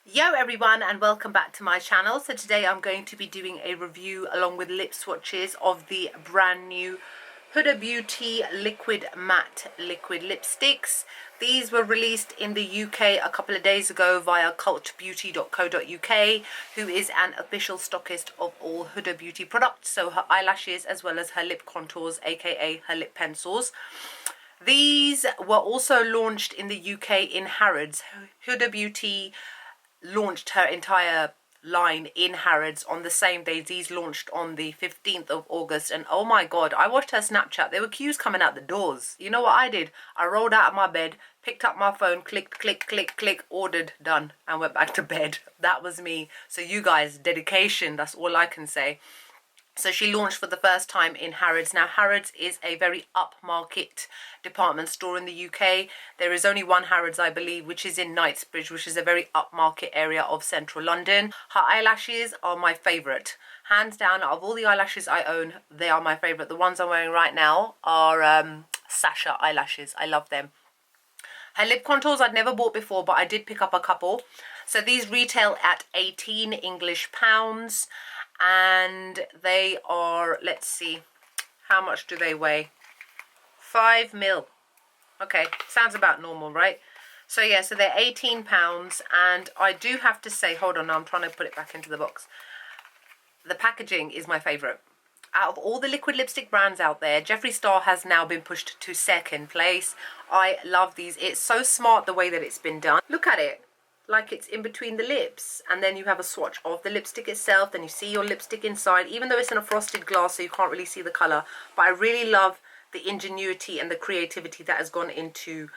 Yo everyone, and welcome back to my channel. So today I'm going to be doing a review along with lip swatches of the brand new Huda Beauty liquid matte liquid lipsticks. These were released in the UK a couple of days ago via cultbeauty.co.uk, who is an official stockist of all Huda Beauty products, so her eyelashes as well as her lip contours, aka her lip pencils. These were also launched in the UK in Harrods. Huda Beauty launched her entire line in Harrods on the same day. These launched on the 15th of August, and oh my god, I watched her Snapchat. There were queues coming out the doors. You know what I did? I rolled out of my bed, picked up my phone, clicked, click, click, click, ordered, done, and went back to bed. That was me. So you guys, dedication, that's all I can say. So she launched for the first time in Harrods. Now Harrods is a very upmarket department store in the UK. There is only one Harrods, I believe, which is in Knightsbridge, which is a very upmarket area of central London. Her eyelashes are my favourite. Hands down, out of all the eyelashes I own, they are my favourite. The ones I'm wearing right now are Sasha eyelashes. I love them. Her lip contours I'd never bought before, but I did pick up a couple. So these retail at 18 English pounds. And they are, let's see, how much do they weigh? 5 mil. Okay, sounds about normal, right? So yeah, so they're 18 pounds, and I do have to say, hold on, I'm trying to put it back into the box. The packaging is my favourite. Out of all the liquid lipstick brands out there, Jeffree Star has now been pushed to second place. I love these. It's so smart the way that it's been done. Look at it. Like it's in between the lips, and then you have a swatch of the lipstick itself, then you see your lipstick inside, even though it's in a frosted glass so you can't really see the colour. But I really love the ingenuity and the creativity that has gone into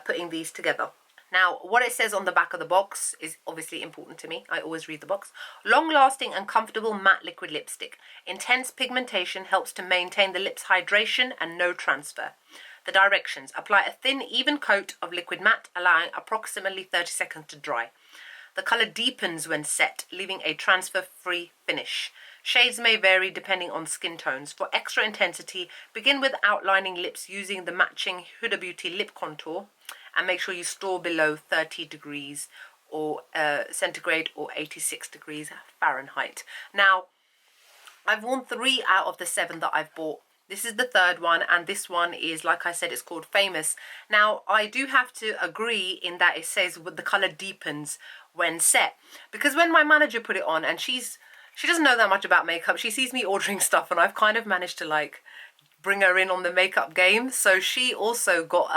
putting these together. Now, what it says on the back of the box is obviously important to me. I always read the box. Long-lasting and comfortable matte liquid lipstick. Intense pigmentation helps to maintain the lips' hydration and no transfer. The directions: apply a thin, even coat of liquid matte, allowing approximately 30 seconds to dry. The colour deepens when set, leaving a transfer-free finish. Shades may vary depending on skin tones. For extra intensity, begin with outlining lips using the matching Huda Beauty lip contour, and make sure you store below 30 degrees or centigrade or 86 degrees Fahrenheit. Now, I've worn 3 out of the 7 that I've bought. This is the third one, and this one is, like I said, it's called Famous. Now, I do have to agree in that it says the colour deepens when set. Because when my manager put it on, and she doesn't know that much about makeup, she sees me ordering stuff, and I've kind of managed to, like, bring her in on the makeup game. So she also got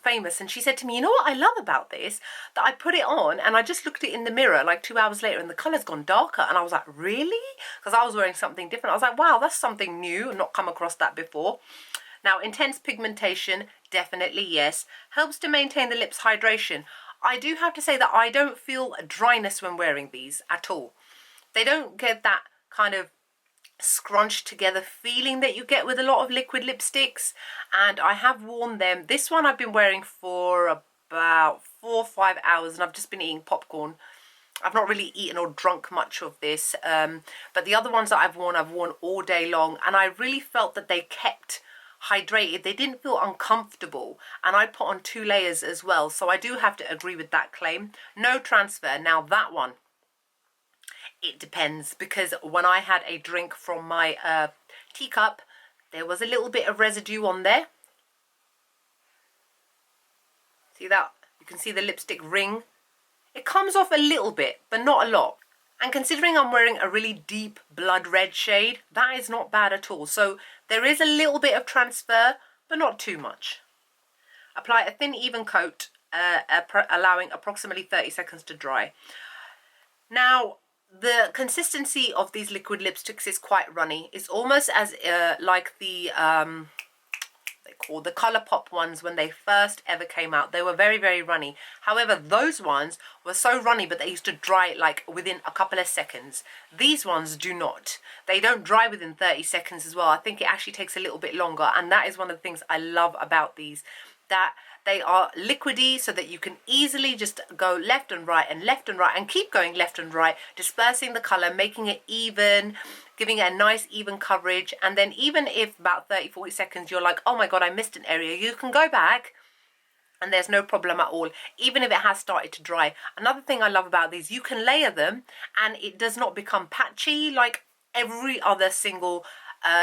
Famous, and she said to me, you know what I love about this? That I put it on and I just looked at it in the mirror like 2 hours later and the colour's gone darker. And I was like, really? Because I was wearing something different. I was like, wow, that's something new. Not come across that before. Now, intense pigmentation, definitely yes. Helps to maintain the lips' hydration. I do have to say that I don't feel dryness when wearing these at all. They don't get that kind of scrunched together feeling that you get with a lot of liquid lipsticks, and I have worn them. This one I've been wearing for about 4 or 5 hours, and I've just been eating popcorn. I've not really eaten or drunk much of this, but the other ones that I've worn all day long, and I really felt that they kept hydrated. They didn't feel uncomfortable, and I put on 2 layers as well, so I do have to agree with that claim. No transfer. Now that one, it depends, because when I had a drink from my teacup, there was a little bit of residue on there. See that? You can see the lipstick ring. It comes off a little bit, but not a lot. And considering I'm wearing a really deep blood red shade, that is not bad at all. So there is a little bit of transfer, but not too much. Apply a thin, even coat, allowing approximately 30 seconds to dry. Now, the consistency of these liquid lipsticks is quite runny. It's almost as like the they call the Colourpop ones when they first ever came out. They were very, very runny. However, those ones were so runny, but they used to dry like within a couple of seconds. These ones do not. They don't dry within 30 seconds as well. I think it actually takes a little bit longer, and that is one of the things I love about these, that they are liquidy, so that you can easily just go left and right and keep going left and right, dispersing the colour, making it even, giving it a nice even coverage. And then even if about 30-40 seconds you're like, oh my god, I missed an area, you can go back and there's no problem at all, even if it has started to dry. Another thing I love about these, you can layer them and it does not become patchy like every other single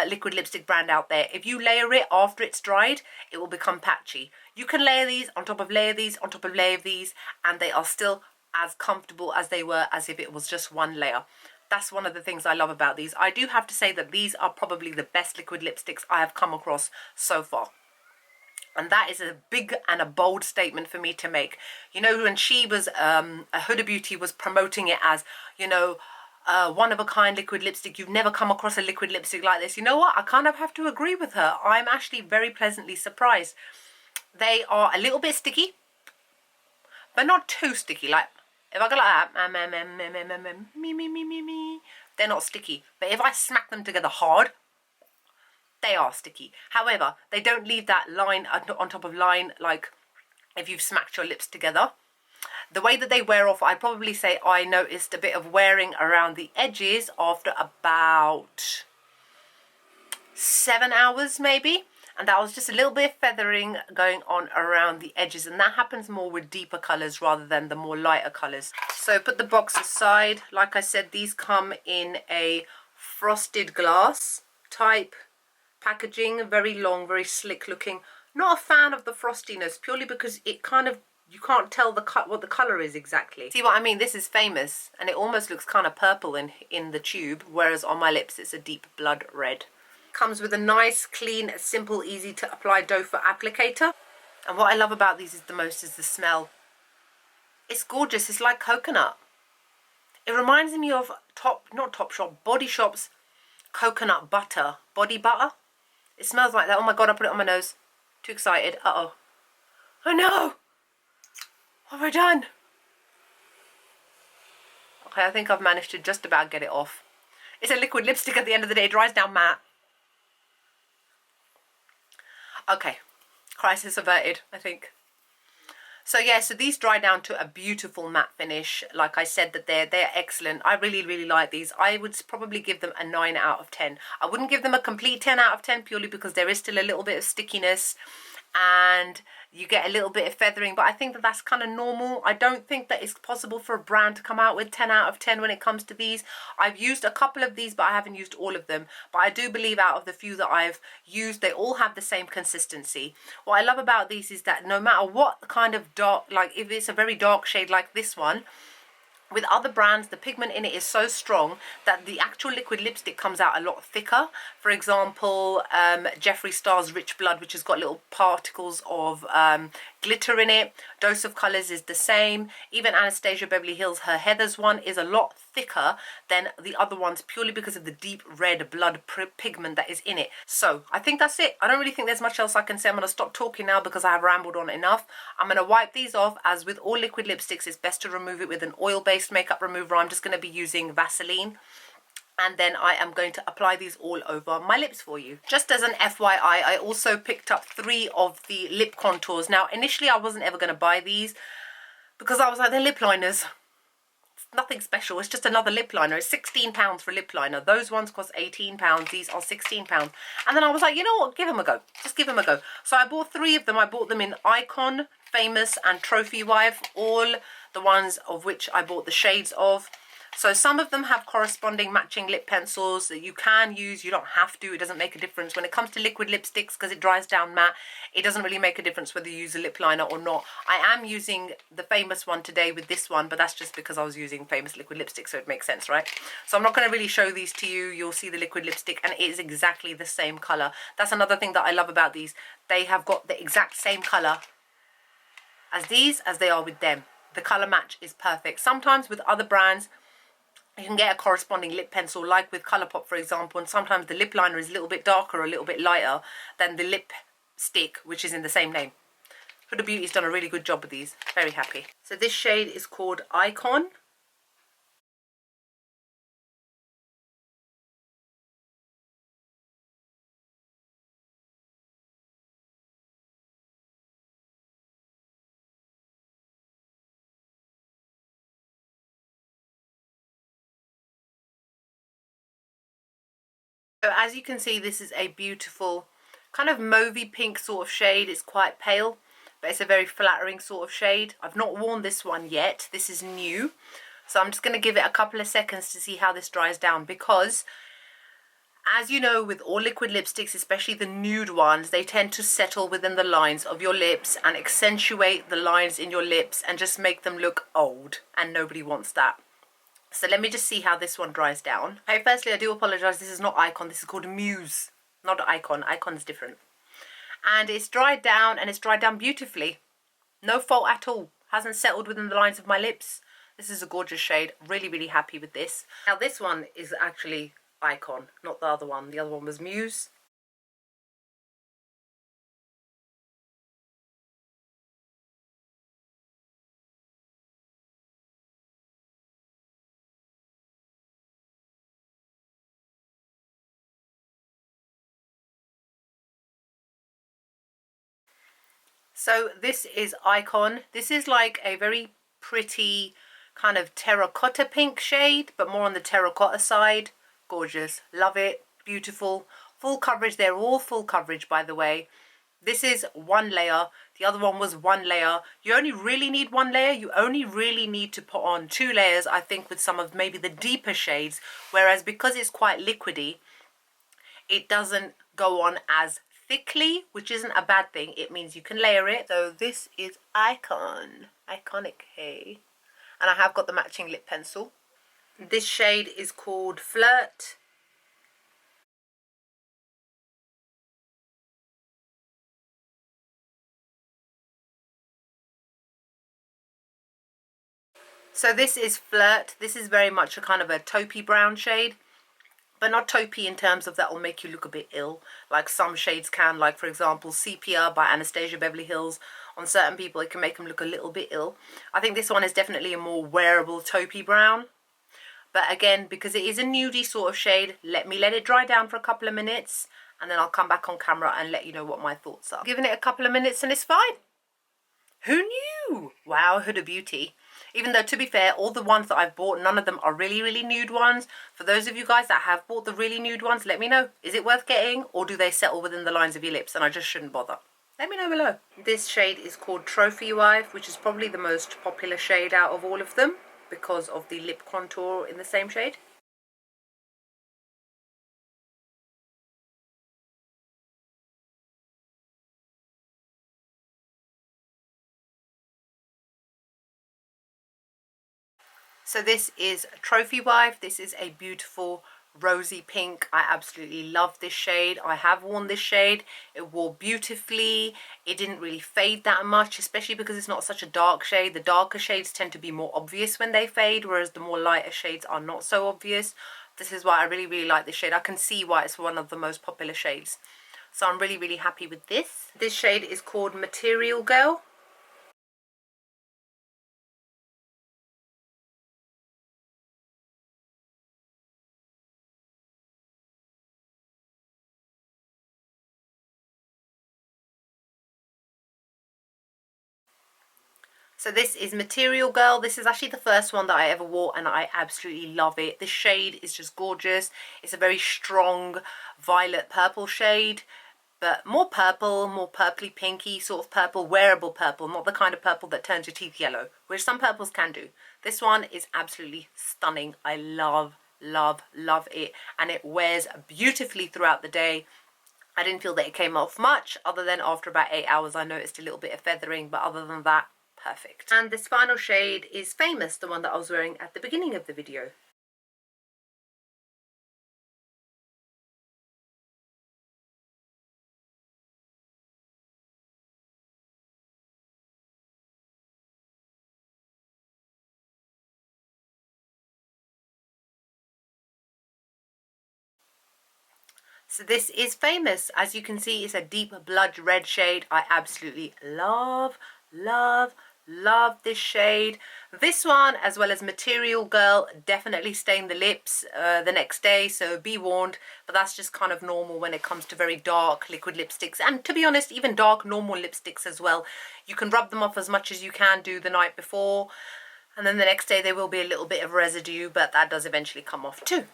liquid lipstick brand out there. If you layer it after it's dried, it will become patchy. You can layer these on top of layer these on top of layer these, and they are still as comfortable as they were as if it was just one layer. That's one of the things I love about these. I do have to say that these are probably the best liquid lipsticks I have come across so far. And that is a big and a bold statement for me to make. You know, when she was, Huda Beauty was promoting it as, you know, one-of-a-kind liquid lipstick. You've never come across a liquid lipstick like this. You know what? I kind of have to agree with her. I'm actually very pleasantly surprised. They are a little bit sticky, but not too sticky. Like, if I go like that, they're not sticky. But if I smack them together hard, they are sticky. However, they don't leave that line on top of line like if you've smacked your lips together. The way that they wear off, I'd probably say I noticed a bit of wearing around the edges after about 7 hours maybe. And that was just a little bit of feathering going on around the edges. And that happens more with deeper colours rather than the more lighter colours. So put the box aside. Like I said, these come in a frosted glass type packaging. Very long, very slick looking. Not a fan of the frostiness, purely because it kind of, you can't tell what the colour is exactly. See what I mean? This is Famous, and it almost looks kind of purple in the tube, whereas on my lips it's a deep blood red. Comes with a nice, clean, simple, easy to apply doe foot applicator. And what I love about these is the smell. It's gorgeous. It's like coconut. It reminds me of Body Shop's coconut butter, body butter. It smells like that. Oh my god, I put it on my nose. Too excited. Uh-oh. Oh no! What have I done? Okay, I think I've managed to just about get it off. It's a liquid lipstick at the end of the day. It dries down matte. Okay, crisis averted, I think. So yeah, so these dry down to a beautiful matte finish. Like I said, that they're excellent. I really like these. I would probably give them a 9 out of 10. I wouldn't give them a complete 10 out of 10 purely because there is still a little bit of stickiness and you get a little bit of feathering, but I think that that's kind of normal. I don't think that it's possible for a brand to come out with 10 out of 10 when it comes to these. I've used a couple of these, but I haven't used all of them. But I do believe out of the few that I've used, they all have the same consistency. What I love about these is that no matter what kind of dark, like if it's a very dark shade like this one, with other brands, the pigment in it is so strong that the actual liquid lipstick comes out a lot thicker. For example, Jeffree Star's Rich Blood, which has got little particles of glitter in it. Dose of Colours is the same. Even Anastasia Beverly Hills, her Heathers one is a lot thicker than the other ones purely because of the deep red blood pigment that is in it. So I think that's it. I don't really think there's much else I can say. I'm going to stop talking now because I have rambled on enough. I'm going to wipe these off. As with all liquid lipsticks, it's best to remove it with an oil-based makeup remover. I'm just going to be using Vaseline. And then I am going to apply these all over my lips for you. Just as an FYI, I also picked up 3 of the lip contours. Now, initially I wasn't ever going to buy these because I was like, they're lip liners. It's nothing special. It's just another lip liner. It's £16 for a lip liner. Those ones cost £18. These are £16. And then I was like, you know what? Give them a go. Just give them a go. So I bought 3 of them. I bought them in Icon, Famous, and Trophy Wife. All the ones of which I bought the shades of. So some of them have corresponding matching lip pencils that you can use. You don't have to. It doesn't make a difference. When it comes to liquid lipsticks, because it dries down matte, it doesn't really make a difference whether you use a lip liner or not. I am using the Famous one today with this one, but that's just because I was using Famous liquid lipstick, so it makes sense, right? So I'm not going to really show these to you. You'll see the liquid lipstick, and it is exactly the same colour. That's another thing that I love about these. They have got the exact same colour as these as they are with them. The colour match is perfect. Sometimes with other brands, you can get a corresponding lip pencil, like with Colourpop, for example, and sometimes the lip liner is a little bit darker or a little bit lighter than the lip stick, which is in the same name. Huda Beauty's done a really good job with these. Very happy. So this shade is called Icon. So as you can see, this is a beautiful kind of mauvey pink sort of shade. It's quite pale. but it's a very flattering sort of shade. I've not worn this one yet. This is new. So I'm just going to give it a couple of seconds to see how this dries down, because as you know, with all liquid lipsticks, especially the nude ones, they tend to settle within the lines of your lips and accentuate the lines in your lips and just make them look old, and nobody wants that. So let me just see how this one dries down. Okay, firstly, I do apologise. This is not Icon. This is called Muse, not Icon. Icon's different. And it's dried down, and it's dried down beautifully. No fault at all. Hasn't settled within the lines of my lips. This is a gorgeous shade. Really, really happy with this. Now, this one is actually Icon, not the other one. The other one was Muse. So this is Icon. This is like a very pretty kind of terracotta pink shade, but more on the terracotta side. Gorgeous. Love it. Beautiful. Full coverage. They're all full coverage, by the way. This is one layer. The other one was one layer. You only really need one layer. You only really need to put on 2 layers, I think, with some of maybe the deeper shades. Whereas because it's quite liquidy, it doesn't go on as thickly, which isn't a bad thing. It means you can layer it. So this is Icon. Iconic, hey. And I have got the matching lip pencil. This shade is called Flirt. So this is Flirt. This is very much a kind of a taupey brown shade, but not taupey in terms of that will make you look a bit ill, like some shades can, like for example Sepia by Anastasia Beverly Hills. On certain people it can make them look a little bit ill. I think this one is definitely a more wearable taupey brown. But again, because it is a nudie sort of shade, let it dry down for a couple of minutes, and then I'll come back on camera and let you know what my thoughts are. Giving it a couple of minutes and it's fine. Who knew? Wow, Huda Beauty. Even though, to be fair, all the ones that I've bought, none of them are really, really nude ones. For those of you guys that have bought the really nude ones, let me know. Is it worth getting, or do they settle within the lines of your lips and I just shouldn't bother? Let me know below. This shade is called Trophy Wife, which is probably the most popular shade out of all of them because of the lip contour in the same shade. So this is Trophy Wife. This is a beautiful rosy pink. I absolutely love this shade. I have worn this shade. It wore beautifully. It didn't really fade that much, especially because it's not such a dark shade. The darker shades tend to be more obvious when they fade, whereas the more lighter shades are not so obvious. This is why I really, really like this shade. I can see why it's one of the most popular shades. So I'm really, really happy with this. This shade is called Material Girl. So this is Material Girl. This is actually the first one that I ever wore and I absolutely love it. This shade is just gorgeous. It's a very strong violet purple shade, but more purple, more purpley pinky sort of purple, wearable purple, not the kind of purple that turns your teeth yellow, which some purples can do. This one is absolutely stunning. I love, love, love it, and it wears beautifully throughout the day. I didn't feel that it came off much, other than after about 8 hours I noticed a little bit of feathering, but other than that, perfect. And this final shade is Famous, the one that I was wearing at the beginning of the video. So this is Famous. As you can see, it's a deep blood red shade. I absolutely love, love, love this shade. This one, as well as Material Girl, definitely stain the lips the next day, so be warned. But that's just kind of normal when it comes to very dark liquid lipsticks, and to be honest, even dark normal lipsticks as well. You can rub them off as much as you can do the night before, and then the next day there will be a little bit of residue, but that does eventually come off too.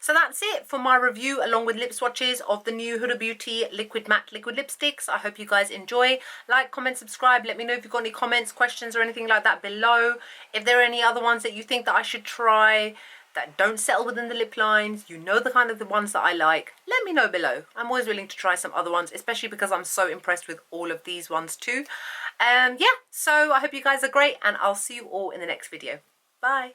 So that's it for my review along with lip swatches of the new Huda Beauty Liquid Matte Liquid Lipsticks. I hope you guys enjoy. Like, comment, subscribe. Let me know if you've got any comments, questions or anything like that below. If there are any other ones that you think that I should try that don't settle within the lip lines, you know the kind of the ones that I like, let me know below. I'm always willing to try some other ones, especially because I'm so impressed with all of these ones too. Yeah, so I hope you guys are great and I'll see you all in the next video. Bye.